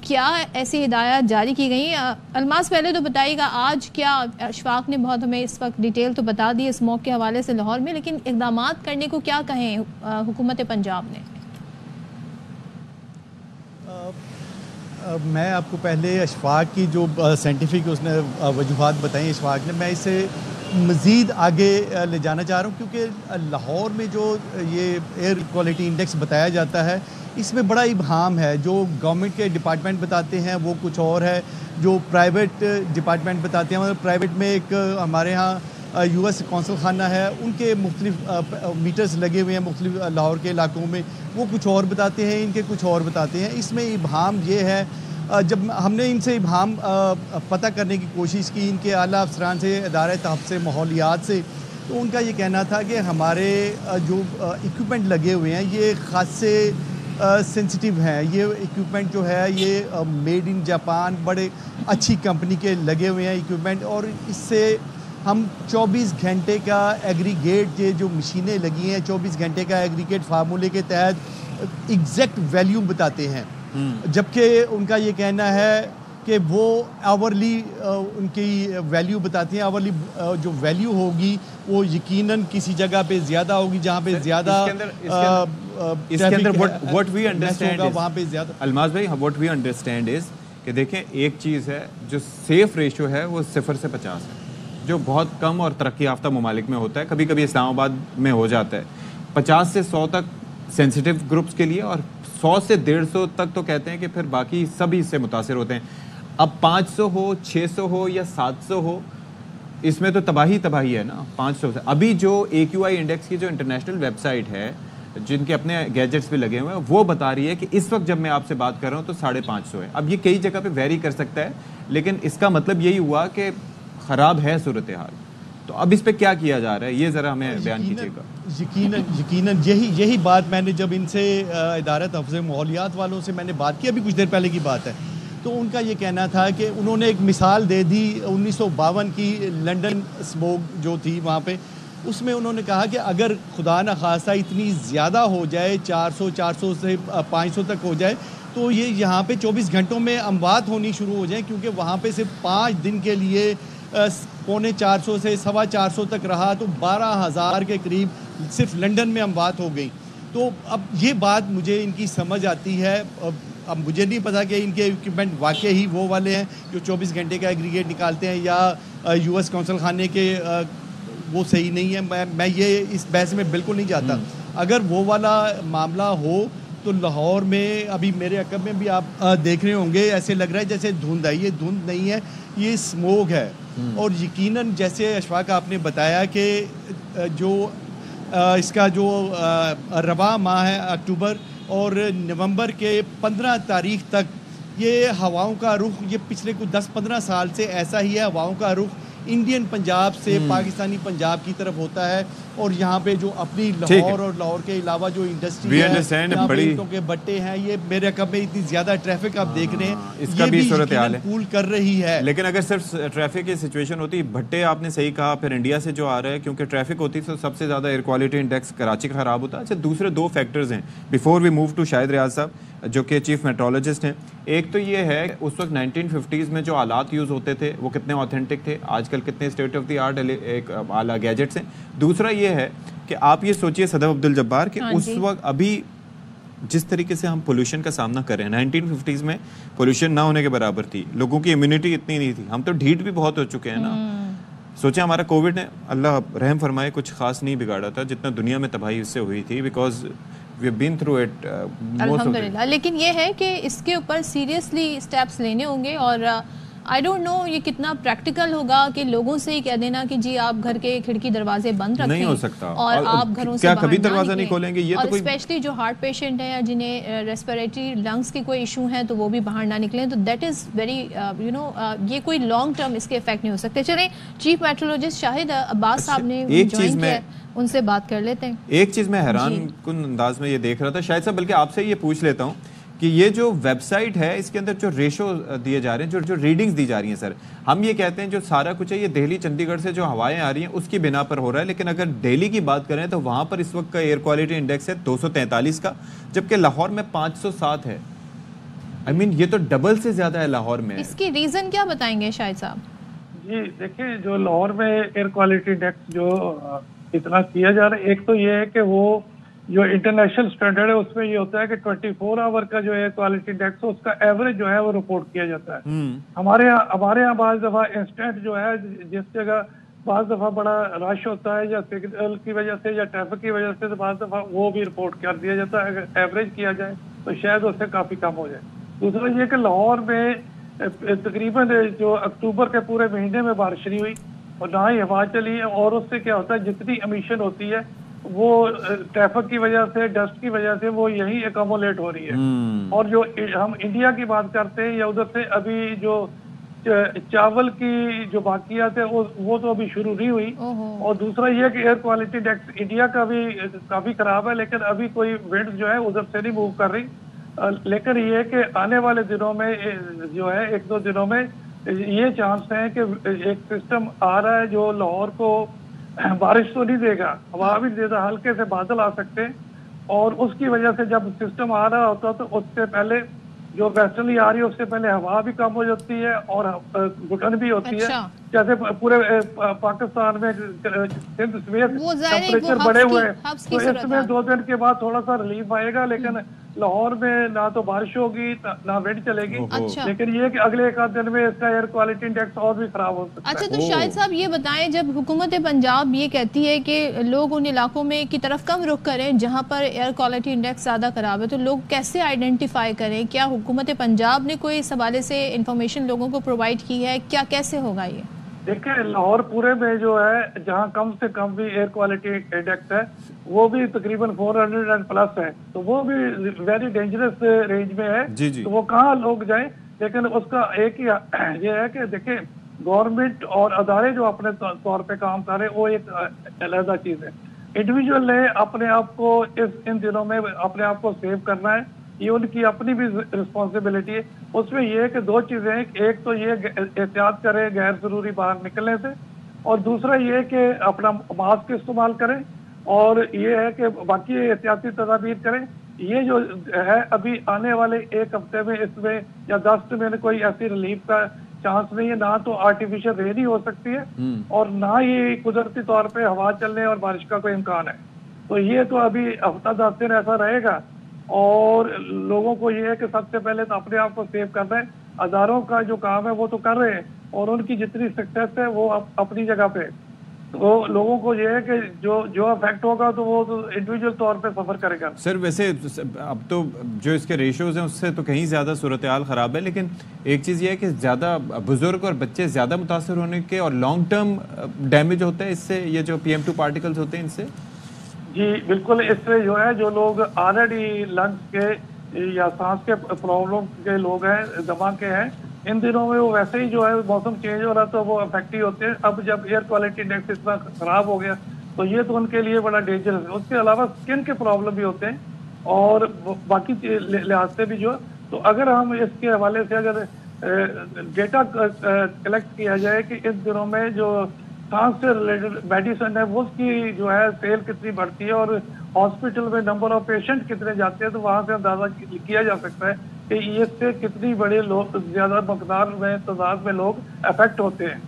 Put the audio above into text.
क्या ऐसी हिदायत जारी की गई? अलमास पहले तो बताइएगा आज क्या अशफाक ने बहुत हमें इस वक्त डिटेल तो बता दी स्मोक के हवाले से लाहौर में, लेकिन इकदाम करने को क्या कहें हुकूमत पंजाब ने? मैं आपको पहले अशफाक की जो साइंटिफिक उसने वजूहात बताई अशफाक ने, मैं इसे मज़ीद आगे ले जाना चाह रहा हूँ, क्योंकि लाहौर में जो ये एयर क्वालिटी इंडेक्स बताया जाता है इसमें बड़ा इबहाम है। जो गवर्नमेंट के डिपार्टमेंट बताते हैं वो कुछ और है, जो प्राइवेट डिपार्टमेंट बताते हैं, मतलब प्राइवेट में एक हमारे यहाँ यूएस कौंसल खाना है, उनके मुख्तलिफ मीटर्स लगे हुए हैं मुख्तलिफ लाहौर के इलाकों में, वो कुछ और बताते हैं, इनके कुछ और बताते हैं। इसमें इबहाम ये है, जब हमने इनसे इबहाम पता करने की कोशिश की इनके आला अफसरान से, इदारे तहफ़्फ़ुज़ माहौलियात से, तो उनका ये कहना था कि हमारे जो इक्विपमेंट लगे हुए हैं ये ख़ासे सेंसिटिव हैं। ये इक्विपमेंट जो है ये मेड इन जापान, बड़े अच्छी कंपनी के लगे हुए हैं इक्विपमेंट, और इससे हम 24 घंटे का एग्रीगेट, ये जो मशीनें लगी हैं 24 घंटे का एग्रीगेट फार्मूले के तहत एग्जैक्ट वैल्यू बताते हैं। जबकि उनका ये कहना है कि वो आवरली उनकी वैल्यू बताती हैं। आवरली जो वैल्यू होगी वो यकीनन किसी जगह पे ज़्यादा होगी जहाँ पे ज़्यादा इसके अंदर व्हाट वी अंडरस्टैंड वहाँ पे ज़्यादा। अलमास भाई, व्हाट वी अंडरस्टैंड इज़ कि देखें, एक चीज़ है जो सेफ रेशो है वो 0 से 50 है, जो बहुत कम और तरक्की याफ्ता ममालिक में होता है, कभी कभी इस्लामाबाद में हो जाता है। 50 से 100 तक सेंसिटिव ग्रुप्स के लिए, और 100 से 150 तक तो कहते हैं कि फिर बाकी सभी इससे मुतासिर होते हैं। अब 500 हो, 600 हो या 700 हो, इसमें तो तबाही है ना। 500 से अभी जो AQI इंडेक्स की जो इंटरनेशनल वेबसाइट है, जिनके अपने गैजेट्स भी लगे हुए हैं, वो बता रही है कि इस वक्त जब मैं आपसे बात कर रहा हूँ तो 550 है। अब ये कई जगह पे वेरी कर सकता है, लेकिन इसका मतलब यही हुआ कि ख़राब है सूरत हाल। तो अब इस पे क्या किया जा रहा है, ये ज़रा हमें बयान कीजिएगा। यकीनन यही बात मैंने जब इनसे इदारा तहफ़्फ़ुज़ माहौलियात वालों से मैंने बात की, अभी कुछ देर पहले की बात है, तो उनका ये कहना था कि उन्होंने एक मिसाल दे दी 1952 की लंदन स्मोक जो थी वहाँ पे। उसमें उन्होंने कहा कि अगर खुदा न खास्ता इतनी ज़्यादा हो जाए, 400 से 500 तक हो जाए, तो ये यहाँ पे 24 घंटों में अमवात होनी शुरू हो जाए, क्योंकि वहाँ पे सिर्फ 5 दिन के लिए 450 से 425 तक रहा, तो 12,000 के करीब सिर्फ लंदन में अमवात हो गई। तो अब ये बात मुझे इनकी समझ आती है। अब मुझे नहीं पता कि इनके इक्विपमेंट वाकई ही वो वाले हैं जो 24 घंटे का एग्रीगेट निकालते हैं, या यूएस कौंसल खाने के वो सही नहीं है। मैं ये इस बहस में बिल्कुल नहीं जाता। अगर वो वाला मामला हो तो लाहौर में अभी मेरे अकब में भी आप देख रहे होंगे, ऐसे लग रहा है जैसे धुंध है। ये धुंध नहीं है, ये स्मोक है। और यकीनन जैसे अशफाक आपने बताया कि जो इसका जो रवा माह है अक्टूबर और नवंबर के 15 तारीख तक, ये हवाओं का रुख ये पिछले कुछ 10-15 साल से ऐसा ही है। हवाओं का रुख इंडियन पंजाब से पाकिस्तानी पंजाब की तरफ होता है, और यहाँ पे जो अपनी लाहौर और लाहौर के अलावा जो इंडस्ट्री है, बड़ी के भट्टे हैं, ये मेरे अकब में इतनी ज्यादा ट्रैफिक आप देख रहे हैं, इसका भी सूरत हाल है, कूल कर रही है। लेकिन अगर सिर्फ ट्रैफिक की सिचुएशन होती, भट्टे आपने सही कहा, फिर इंडिया से जो आ रहा है, क्योंकि ट्रैफिक होती तो सबसे ज्यादा एयर क्वालिटी इंडेक्स कराची का खराब होता। अच्छा, दूसरे 2 फैक्टर्स हैं before we move to Shahid Riyaz साहब जो कि चीफ मेट्रोलॉजिस्ट हैं। एक तो ये है उस वक्त 1950s में जो आलात यूज़ होते थे वो कितने ऑथेंटिक थे, आजकल कितने स्टेट ऑफ द आर्ट एक आला गैजेट्स हैं। दूसरा ये है कि आप ये सोचिए सदफ अब्दुल जब्बार कि उस वक्त अभी जिस तरीके से हम पोल्यूशन का सामना कर रहे हैं, 1950s में पोल्यूशन ना होने के बराबर थी, लोगों की इम्यूनिटी इतनी नहीं थी, हम तो ढीठ भी बहुत हो चुके हैं ना। सोचे हमारा कोविड ने, अल्लाह रहम फरमाए, कुछ खास नहीं बिगाड़ा था जितना दुनिया में तबाही इससे हुई थी, because we have been through it अल्हम्दुलिल्लाह। लेकिन ये है कि इसके ऊपर सीरियसली स्टेप्स लेने होंगे, और आई डोंट नो ये कितना प्रैक्टिकल होगा कि लोगों से ही कह देना कि जी आप घर के खिड़की दरवाजे बंद रखें, नहीं हो सकता, और आप घरों से क्या कभी दरवाजा नहीं खोलेंगे। ये और तो स्पेशली जो हार्ट पेशेंट है या जिन्हें रेस्पिरेटरी लंग्स के कोई इशू हैं तो वो भी बाहर ना निकलें। तो दैट इज़ वेरी ये कोई लॉन्ग टर्म इसके इफेक्ट नहीं हो सकते। चलें, चीफ मेट्रोलॉजिस्ट शाहिद अब्बास साहब ने एक चीज में उनसे बात कर लेते हैं। एक चीज मैं हैरान कुन अंदाज में ये देख रहा था, शायद साहब बल्कि आपसे ये पूछ लेता हूँ कि ये जो वेबसाइट है इसके अंदर जो रेशो दिए जा रहे हैं, जो रीडिंग्स दी जा रही हैं, सर हम ये कहते हैं जो सारा कुछ है ये दिल्ली चंडीगढ़ से जो हवाएं आ रही हैं उसकी बिना पर हो रहा है, लेकिन अगर दिल्ली की बात करें तो वहां पर इस वक्त का एयर क्वालिटी इंडेक्स है 243 का, जबकि लाहौर में 507 है। आई मीन ये तो डबल से ज्यादा है लाहौर में। इसकी रीजन क्या बताएंगे शाहिद साहब? जी देखिए, जो लाहौर में एयर क्वालिटी इंडेक्स जो इतना किया जा रहा है, एक तो ये है कि वो जो इंटरनेशनल स्टैंडर्ड है उसमें ये होता है कि 24 आवर का जो एयर क्वालिटी इंडेक्स है उसका एवरेज जो है वो रिपोर्ट किया जाता है। हमारे यहाँ बाज़ दफा इंस्टेंट जो है, जिस जगह बाज़ दफा बड़ा रश होता है या सिग्नल की वजह से या ट्रैफिक की वजह से, तो बाज़ दफा वो भी रिपोर्ट कर दिया जाता है। अगर एवरेज किया जाए तो शायद उससे काफी कम हो जाए। दूसरा ये कि लाहौर में तकरीबन जो अक्टूबर के पूरे महीने में बारिश नहीं हुई और ना ही हवा चली है, और उससे क्या होता है जितनी एमिशन होती है वो ट्रैफिक की वजह से, डस्ट की वजह से वो यही एकमोलेट हो रही है। और जो हम इंडिया की बात करते हैं या उधर से अभी जो चावल की जो बाकियात है वो तो अभी शुरू नहीं हुई। और दूसरा ये कि एयर क्वालिटी इंडेक्स इंडिया का भी काफी खराब है, लेकिन अभी कोई विंड जो है उधर से नहीं मूव कर रही। लेकिन ये है कि आने वाले दिनों में जो है 1-2 दिनों में ये चांस है कि एक सिस्टम आ रहा है जो लाहौर को बारिश तो नहीं देगा, हवा भी देगा, हल्के से बादल आ सकते हैं। और उसकी वजह से जब सिस्टम आ रहा होता तो उससे पहले जो वेस्टर्नली आ रही है उससे पहले हवा भी कम हो जाती है और घुटन भी होती है। जैसे पूरे पाकिस्तान में सिंध समेत टेम्परेचर बढ़े हुए हैं, तो इसमें 2 दिन के बाद थोड़ा सा रिलीफ आएगा। लेकिन लाहौर में ना तो बारिश होगी ना विंड चलेगी। लेकिन ये कि अगले 1 आध दिन में इसका एयर क्वालिटी इंडेक्स और भी खराब हो सकता है। अच्छा, तो शाहिद साहब ये बताएं, जब हुकूमत पंजाब ये कहती है कि लोग उन इलाकों में की तरफ कम रुख करें जहां पर एयर क्वालिटी इंडेक्स ज्यादा खराब है, तो लोग कैसे आइडेंटिफाई करें? क्या हुकूमत पंजाब ने कोई इस हवाले से इंफॉर्मेशन लोगों को प्रोवाइड की है? क्या कैसे होगा ये? देखिए, लाहौर पूरे में जो है जहाँ कम से कम भी एयर क्वालिटी इंडेक्स है वो भी तकरीबन 400 प्लस है, तो वो भी वेरी डेंजरस रेंज में है। तो वो कहाँ लोग जाएं? लेकिन उसका एक ही ये है कि देखिए, गवर्नमेंट और अदारे जो अपने तौर पे काम कर रहे हैं वो एक अलग चीज है। इंडिविजुअल ने अपने आप को इन दिनों में अपने आप को सेव करना है, ये उनकी अपनी भी रिस्पॉन्सिबिलिटी है। उसमें ये है कि 2 चीजें हैं, एक तो ये एहतियात करें गैर जरूरी बाहर निकलने से, और दूसरा ये कि अपना मास्क इस्तेमाल करें, और ये है कि बाकी एहतियाती तदाबीर करें। ये जो है अभी आने वाले 1 हफ्ते में इसमें या 10 दिन में कोई ऐसी रिलीफ का चांस नहीं है। ना तो आर्टिफिशियल रेन ही हो सकती है और ना ही कुदरती तौर पे हवा चलने और बारिश का कोई इम्कान है। तो ये तो अभी हफ्ता 10 दिन ऐसा रहेगा। और लोगों को ये है कि सबसे पहले तो अपने आप को सेव करना है। अदारों का जो काम है वो तो कर रहे हैं और उनकी जितनी सक्सेस है वो अपनी जगह पे। तो लोगों को ये है कि जो अफेक्ट होगा तो वो तो इंडिविजुअल तौर पे सफर करेगा। सर वैसे अब तो जो इसके रेशियोज हैं उससे तो कहीं ज्यादा सूरत हाल खराब है, लेकिन एक चीज ये है कि ज्यादा बुजुर्ग और बच्चे ज्यादा मुतासर होने के और लॉन्ग टर्म डैमेज होता है इससे, ये जो PM2 पार्टिकल्स होते हैं इनसे। जी बिल्कुल, इससे जो है जो लोग ऑलरेडी लंग्स के या सांस के प्रॉब्लम के लोग हैं, दमा के हैं, इन दिनों में वो वैसे ही जो है मौसम चेंज हो रहा तो वो अफेक्ट ही होते हैं। अब जब एयर क्वालिटी इंडेक्स इतना खराब हो गया तो ये तो उनके लिए बड़ा डेंजरस है। उसके अलावा स्किन के प्रॉब्लम भी होते हैं और बाकी लिहाज से भी जो, तो अगर हम इसके हवाले से अगर डेटा कलेक्ट किया जाए कि इन दिनों में जो सांस से रिलेटेड मेडिसिन है वो उसकी जो है सेल कितनी बढ़ती है और हॉस्पिटल में नंबर ऑफ पेशेंट कितने जाते हैं, तो वहां से अंदाजा किया जा सकता है कि इससे कितनी बड़े लोग, ज्यादा मकदार में तादाद में लोग अफेक्ट होते हैं।